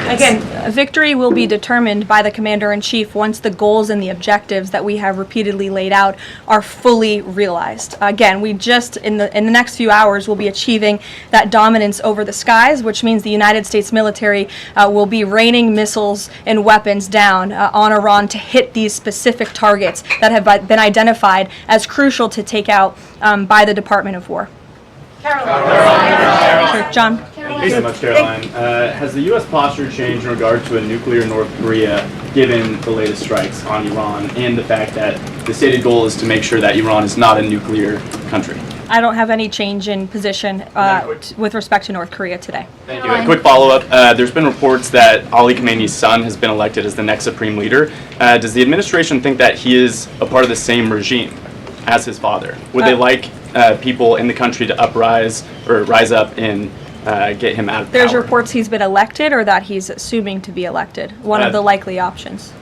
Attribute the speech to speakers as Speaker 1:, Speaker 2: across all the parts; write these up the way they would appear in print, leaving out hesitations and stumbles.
Speaker 1: Again, victory will be determined by the Commander-in-Chief once the goals and the objectives that we have repeatedly laid out are fully realized. Again, we just, in the next few hours, will be achieving that dominance over the skies, which means the United States military will be raining missiles and weapons down on Iran to hit these specific targets that have been identified as crucial to take out by the Department of War. Sure, John.
Speaker 2: Thank you so much, Caroline. Has the U.S. posture changed in regard to a nuclear North Korea, given the latest strikes on Iran and the fact that the stated goal is to make sure that Iran is not a nuclear country?
Speaker 1: I don't have any change in position with respect to North Korea today.
Speaker 2: Thank you. A quick follow-up. There's been reports that Ali Khamenei's son has been elected as the next supreme leader. Does the administration think that he is a part of the same regime as his father? Would they like people in the country to rise up and get him out of power?
Speaker 1: There's reports he's been elected or that he's assuming to be elected. One of the likely options.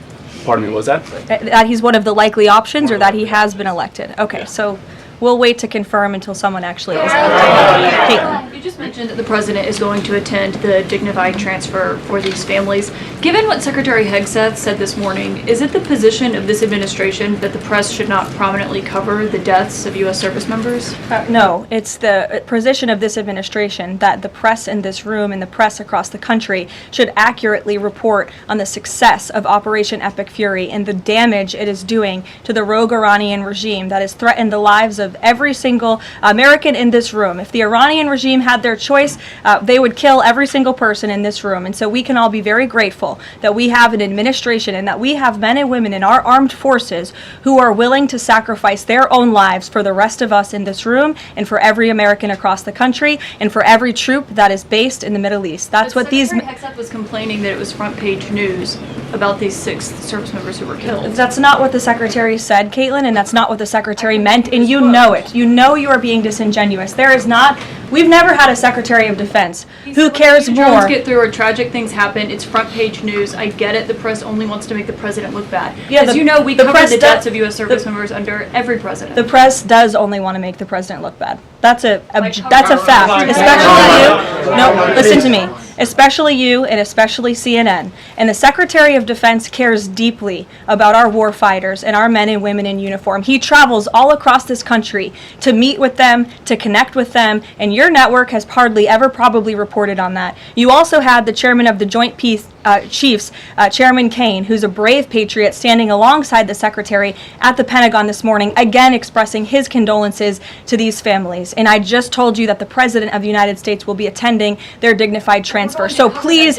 Speaker 2: Pardon me, what was that?
Speaker 1: That he's one of the likely options or that he has been elected. Okay, so we'll wait to confirm until someone actually is elected. Caitlin.
Speaker 3: You just mentioned that the president is going to attend the Dignified transfer for these families. Given what Secretary Hegseth said this morning, is it the position of this administration that the press should not prominently cover the deaths of U.S. service members?
Speaker 1: No, it's the position of this administration that the press in this room and the press across the country should accurately report on the success of Operation Epic Fury and the damage it is doing to the rogue Iranian regime that has threatened the lives of every single American in this room. If the Iranian regime had their choice, they would kill every single person in this room. And so we can all be very grateful that we have an administration and that we have men and women in our armed forces who are willing to sacrifice their own lives for the rest of us in this room and for every American across the country and for every troop that is based in the Middle East. That's what these...
Speaker 3: Secretary Hegseth was complaining that it was front page news about these 6 service members who were killed.
Speaker 1: That's not what the Secretary said, Caitlin, and that's not what the Secretary meant, and you know it. You know you are being disingenuous. There is not... We've never had a Secretary of Defense who cares more...
Speaker 3: Drones get through or tragic things happen, it's front page news. I get it, the press only wants to make the president look bad.
Speaker 1: Yeah,
Speaker 3: As you know, we cover the deaths of U.S. service
Speaker 1: the-
Speaker 3: members under every president.
Speaker 1: The press does only want to make the president look bad. That's a fact. Especially you. No, listen to me. Especially you and especially CNN. And the Secretary of Defense cares deeply about our war fighters and our men and women in uniform. He travels all across this country to meet with them, to connect with them, and your network has hardly ever probably reported on that. You also had the chairman of the Joint Chiefs, Chairman Kane, who's a brave patriot, standing alongside the Secretary at the Pentagon this morning, again expressing his condolences to these families. And I just told you that the President of the United States will be attending their dignified transfer. So please